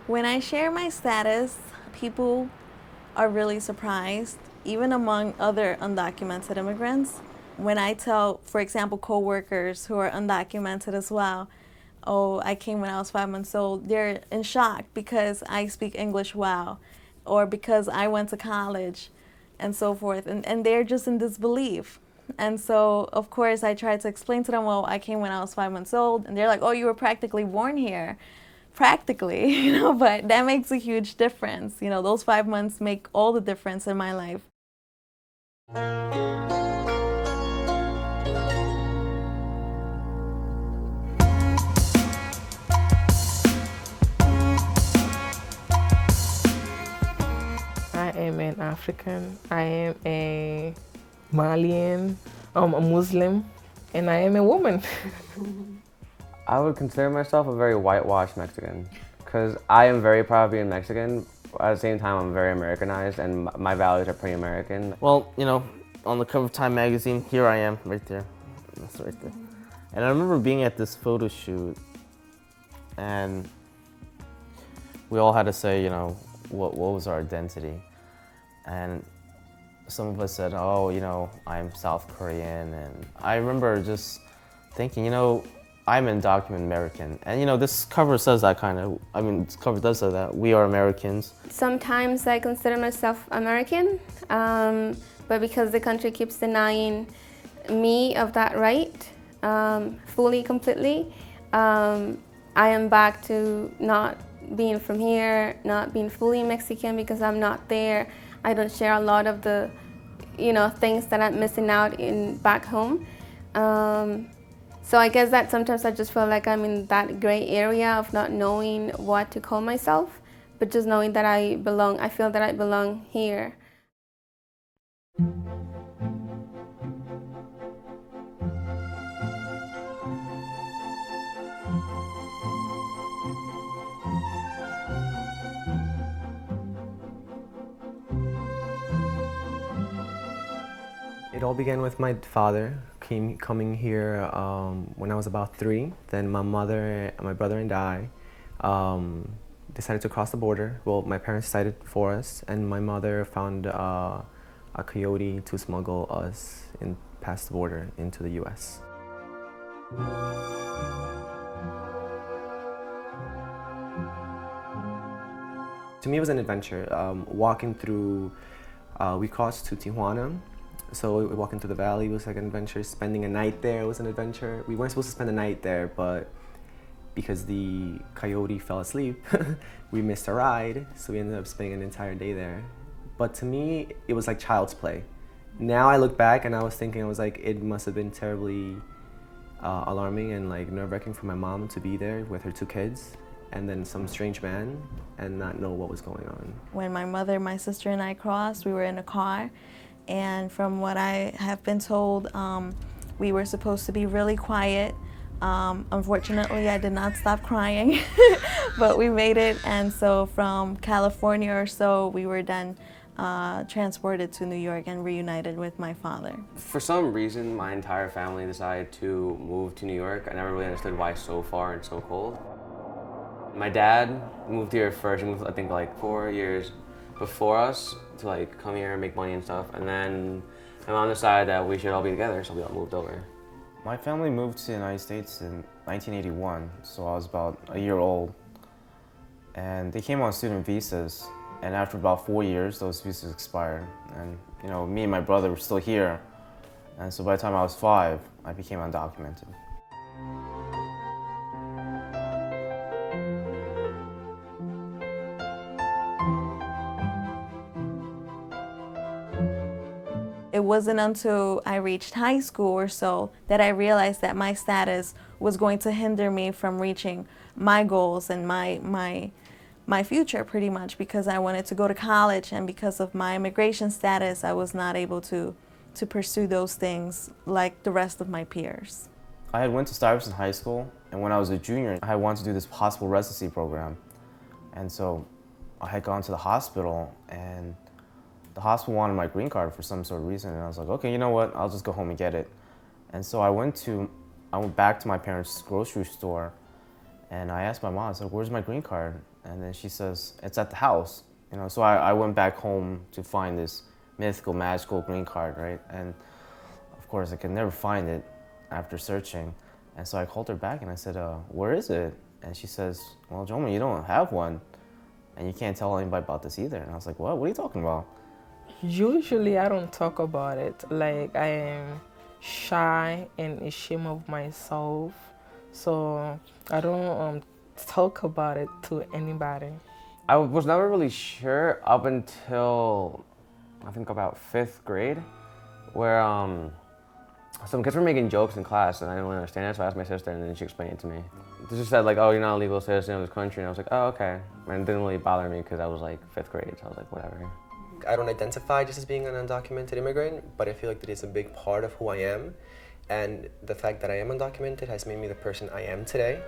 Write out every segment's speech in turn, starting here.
When I share my status, people are really surprised, even among other undocumented immigrants. When I tell, for example, coworkers who are undocumented as well, oh, I came when I was 5 months old, they're in shock because I speak English well, or because I went to college, and so forth. And they're just in disbelief. And so, of course, I try to explain to them, well, I came when I was 5 months old. And they're like, oh, you were practically born here. Practically, but that makes a huge difference. Those 5 months make all the difference in my life. I am an African, I am a Malian, a Muslim, and I am a woman. I would consider myself a very whitewashed Mexican because I am very proud of being Mexican. At the same time, I'm very Americanized and my values are pretty American. Well, on the cover of Time magazine, here I am, right there. That's right there. And I remember being at this photo shoot and we all had to say, what was our identity. And some of us said, oh, I'm South Korean. And I remember just thinking, I'm undocumented American. And this cover says that this cover does say that. We are Americans. Sometimes I consider myself American, but because the country keeps denying me of that right, fully, completely, I am back to not being from here, not being fully Mexican because I'm not there. I don't share a lot of the, things that I'm missing out in back home. So I guess that sometimes I just feel like I'm in that gray area of not knowing what to call myself, but just knowing that I belong. I feel that I belong here. It all began with my father coming here when I was about 3. Then my mother, my brother, and I decided to cross the border. Well, my parents decided for us, and my mother found a coyote to smuggle us past the border into the U.S. To me, it was an adventure. Walking through, we crossed to Tijuana. So walking through the valley was like an adventure. Spending a night there was an adventure. We weren't supposed to spend the night there, but because the coyote fell asleep, we missed a ride. So we ended up spending an entire day there. But to me, it was like child's play. Now I look back and I was thinking, it must have been terribly alarming and like nerve-wracking for my mom to be there with her 2 kids and then some strange man and not know what was going on. When my mother, my sister, and I crossed, we were in a car. And from what I have been told, we were supposed to be really quiet. Unfortunately, I did not stop crying, but we made it. And so from California or so, we were then transported to New York and reunited with my father. For some reason, my entire family decided to move to New York. I never really understood why so far and so cold. My dad moved here first. He moved, I think, like 4 years before us to like come here and make money and stuff. And then my mom decided that we should all be together, so we all moved over. My family moved to the United States in 1981, so I was about a year old. And they came on student visas, and after about 4 years, those visas expired. And me and my brother were still here. And so by the time I was 5, I became undocumented. It wasn't until I reached high school or so that I realized that my status was going to hinder me from reaching my goals and my future, pretty much, because I wanted to go to college, and because of my immigration status, I was not able to pursue those things like the rest of my peers. I had went to Stuyvesant High School, and when I was a junior, I wanted to do this hospital residency program. And so I had gone to the hospital, and the hospital wanted my green card for some sort of reason, and I was like, okay, you know what, I'll just go home and get it. And so I went back to my parents' grocery store, and I asked my mom, I was like, where's my green card? And then she says, it's at the house. So I went back home to find this mythical, magical green card, right? And of course, I could never find it after searching. And so I called her back and I said, where is it? And she says, well, Jong-Min, you don't have one. And you can't tell anybody about this either. And I was like, what? What are you talking about? Usually I don't talk about it. Like, I am shy and ashamed of myself. So I don't talk about it to anybody. I was never really sure up until I think about 5th grade, where some kids were making jokes in class and I didn't really understand it, so I asked my sister and then she explained it to me. She just said like, oh, you're not a legal citizen of this country, and I was like, oh, okay. And it didn't really bother me because I was like 5th grade, so I was like, whatever. I don't identify just as being an undocumented immigrant, but I feel like that is a big part of who I am. And the fact that I am undocumented has made me the person I am today.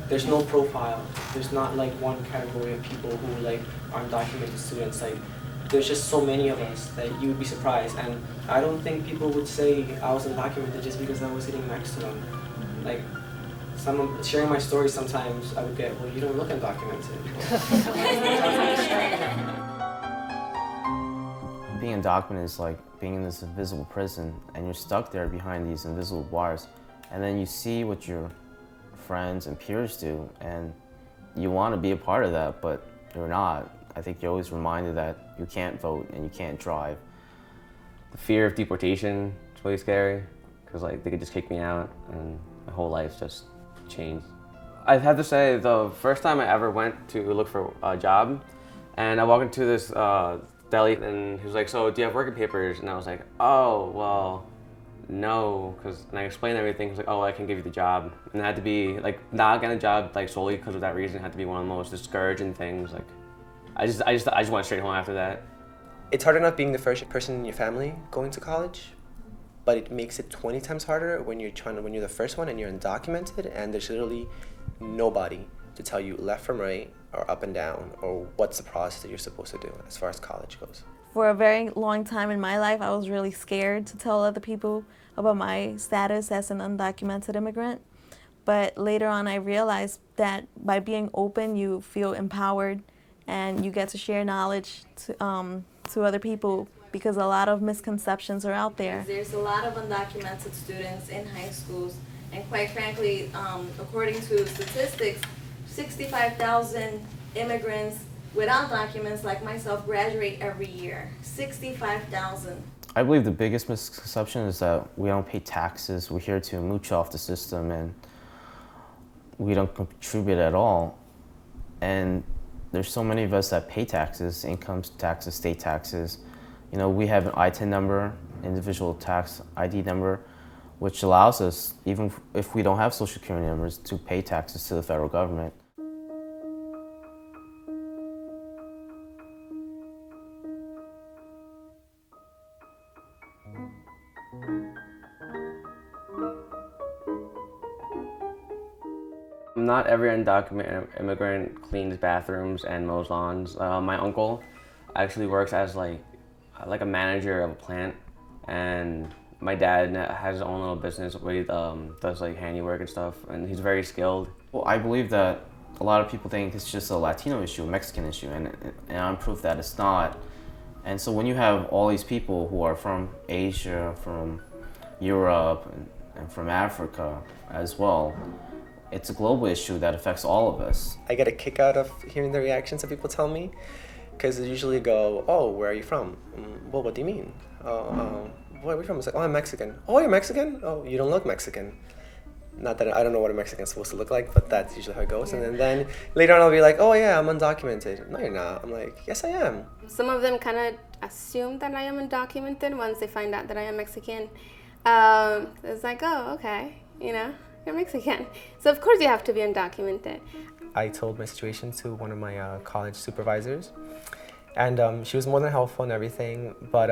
There's no profile. There's not like one category of people who like are undocumented students. Like there's just so many of us that you would be surprised. And I don't think people would say I was undocumented just because I was sitting next to them. Like someone sharing my story sometimes I would get, well, you don't look undocumented. Being undocumented is like being in this invisible prison and you're stuck there behind these invisible bars. And then you see what your friends and peers do, and you want to be a part of that, but you're not. I think you're always reminded that you can't vote and you can't drive. The fear of deportation is really scary because like they could just kick me out and my whole life's just changed. I have to say the first time I ever went to look for a job, and I walked into this deli and he was like, so do you have working papers? And I was like, oh, well, no, and I explained everything. He was like, oh, I can give you the job. And it had to be like not getting a job like solely because of that reason. It had to be one of the most discouraging things. Like I just went straight home after that. It's hard enough being the first person in your family going to college, but it makes it 20 times harder when you're the first one and you're undocumented and there's literally nobody to tell you left from right or up and down or what's the process that you're supposed to do as far as college goes. For a very long time in my life, I was really scared to tell other people about my status as an undocumented immigrant. But later on, I realized that by being open, you feel empowered and you get to share knowledge to other people because a lot of misconceptions are out there. There's a lot of undocumented students in high schools, and quite frankly, according to statistics, 65,000 immigrants without documents like myself graduate every year. 65,000. I believe the biggest misconception is that we don't pay taxes. We're here to mooch off the system and we don't contribute at all. And there's so many of us that pay taxes, income taxes, state taxes. We have an ITIN number, individual tax ID number, which allows us, even if we don't have social security numbers, to pay taxes to the federal government. Not every undocumented immigrant cleans bathrooms and mows lawns. My uncle actually works as like a manager of a plant, and my dad has his own little business where he does like handiwork and stuff, and he's very skilled. Well, I believe that a lot of people think it's just a Latino issue, a Mexican issue, and I'm proof that it's not. And so when you have all these people who are from Asia, from Europe, and from Africa as well, it's a global issue that affects all of us. I get a kick out of hearing the reactions that people tell me, because they usually go, oh, where are you from? Well, what do you mean? Where are we from? It's like, oh, I'm Mexican. Oh, you're Mexican? Oh, you don't look Mexican. Not that I don't know what a Mexican is supposed to look like, but that's usually how it goes. Yeah. And then later on I'll be like, oh yeah, I'm undocumented. No, you're not. I'm like, yes, I am. Some of them kind of assume that I am undocumented once they find out that I am Mexican. It's like, oh, okay, you're Mexican. So of course you have to be undocumented. I told my situation to one of my college supervisors, and she was more than helpful and everything, but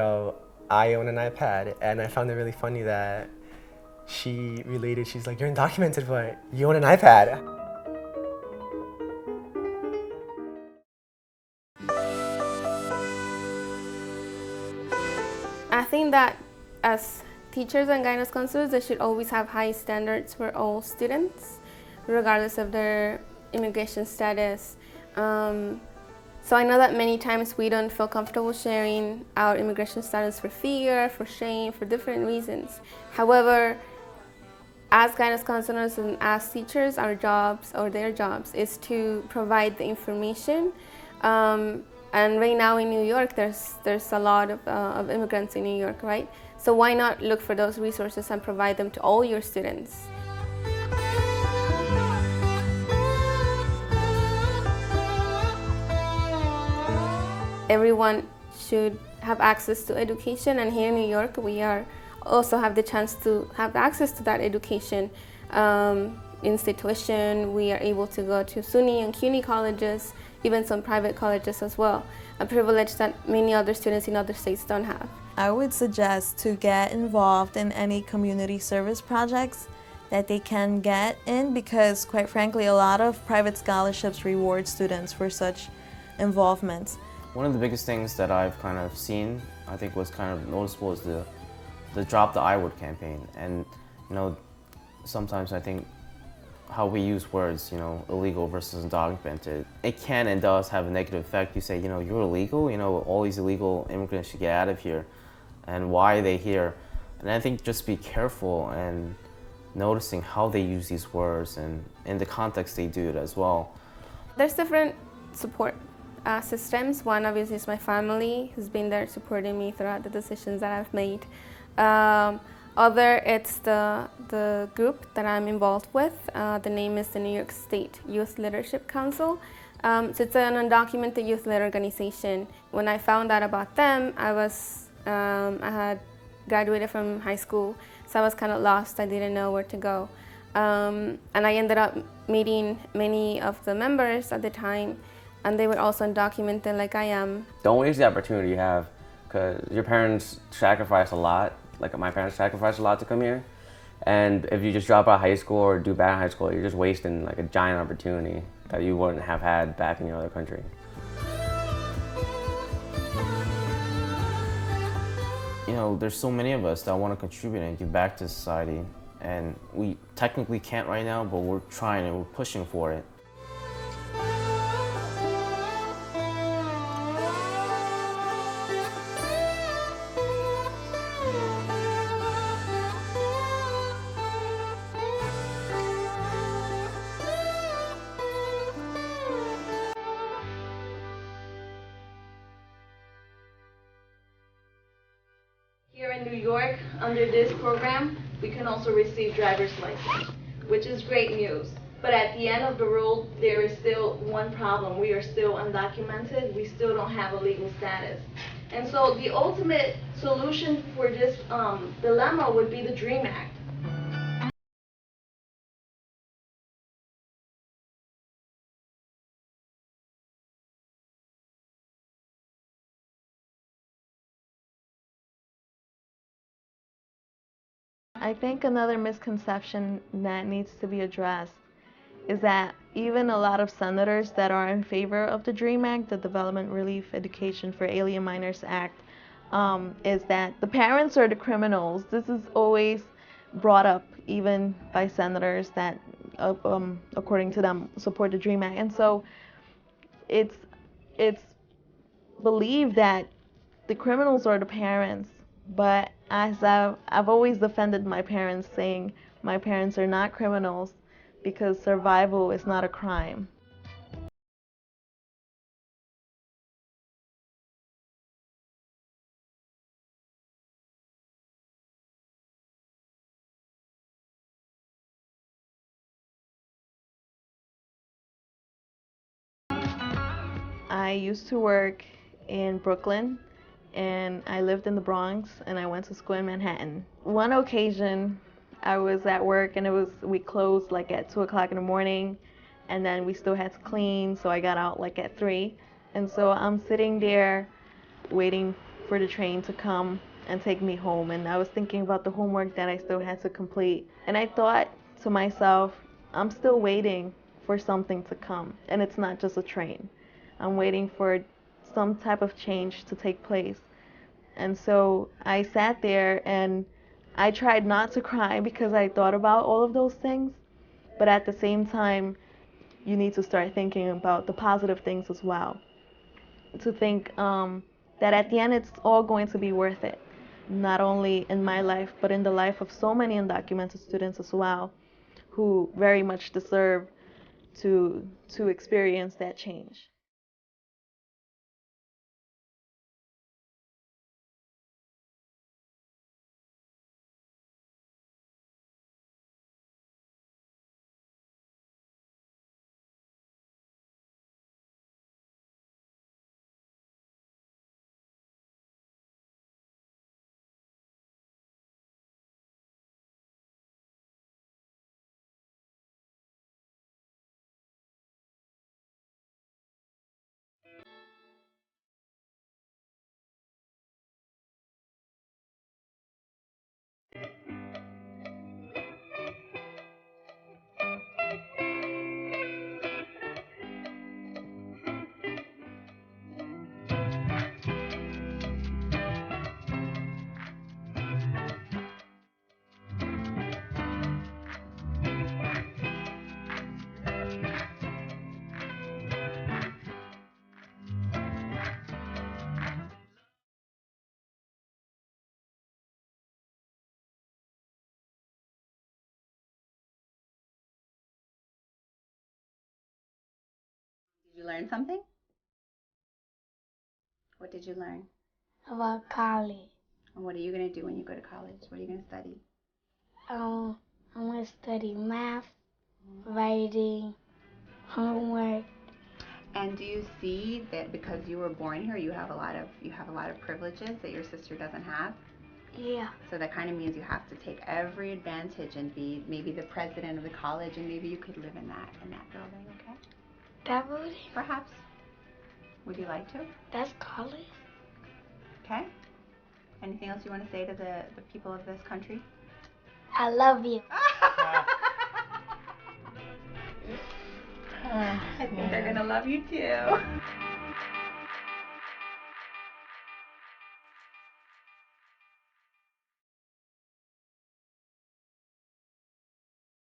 I own an iPad, and I found it really funny that she related, she's like, you're undocumented, but you own an iPad. I think that as teachers and guidance counselors, they should always have high standards for all students, regardless of their immigration status. So I know that many times we don't feel comfortable sharing our immigration status for fear, for shame, for different reasons. However, as guidance counselors and as teachers, our jobs or their jobs is to provide the information. And right now in New York, there's a lot of immigrants in New York, right? So why not look for those resources and provide them to all your students? Everyone should have access to education, and here in New York we also have the chance to have access to that education. Institution, we are able to go to SUNY and CUNY colleges, even some private colleges as well, a privilege that many other students in other states don't have. I would suggest to get involved in any community service projects that they can get in, because quite frankly a lot of private scholarships reward students for such involvement. One of the biggest things that I've kind of seen, I think was kind of noticeable, is the Drop the I Word campaign. And sometimes I think how we use words, illegal versus undocumented, it can and does have a negative effect. You say, you're illegal, all these illegal immigrants should get out of here. And why are they here? And I think just be careful and noticing how they use these words and in the context they do it as well. There's different support systems. One obviously is my family, who's been there supporting me throughout the decisions that I've made. Other, it's the group that I'm involved with. The name is the New York State Youth Leadership Council. So it's an undocumented youth-led organization. When I found out about them, I had graduated from high school, so I was kind of lost. I didn't know where to go. And I ended up meeting many of the members at the time, and they were also undocumented like I am. Don't waste the opportunity you have, because your parents sacrificed a lot. Like my parents sacrificed a lot to come here. And if you just drop out of high school or do bad in high school, you're just wasting like a giant opportunity that you wouldn't have had back in your other country. There's so many of us that want to contribute and give back to society. And we technically can't right now, but we're trying and we're pushing for it. Here in New York, under this program, we can also receive driver's license, which is great news. But at the end of the road, there is still one problem. We are still undocumented. We still don't have a legal status. And so the ultimate solution for this dilemma would be the DREAM Act. I think another misconception that needs to be addressed is that even a lot of senators that are in favor of the DREAM Act, the Development Relief Education for Alien Minors Act, is that the parents are the criminals. This is always brought up even by senators that, according to them, support the DREAM Act. And so it's believed that the criminals are the parents. But as I've always defended my parents, saying my parents are not criminals because survival is not a crime. I used to work in Brooklyn, and I lived in the Bronx, and I went to school in Manhattan. One occasion, I was at work, and we closed like at 2 o'clock in the morning, and then we still had to clean, so I got out like at 3. And so I'm sitting there waiting for the train to come and take me home, and I was thinking about the homework that I still had to complete. And I thought to myself, I'm still waiting for something to come, and it's not just a train. I'm waiting for some type of change to take place. And so I sat there and I tried not to cry because I thought about all of those things, but at the same time, you need to start thinking about the positive things as well. To think that at the end it's all going to be worth it, not only in my life, but in the life of so many undocumented students as well, who very much deserve to experience that change. Did you learn something? What did you learn? About college. And what are you going to do when you go to college? What are you going to study? I'm going to study math, writing, homework. And do you see that because you were born here, you have a lot of privileges that your sister doesn't have? Yeah. So that kind of means you have to take every advantage and be maybe the president of the college, and maybe you could live in that building, okay? That building? Perhaps. Would you like to? That's college. Okay. Anything else you want to say to the people of this country? I love you. I think they're gonna love you too.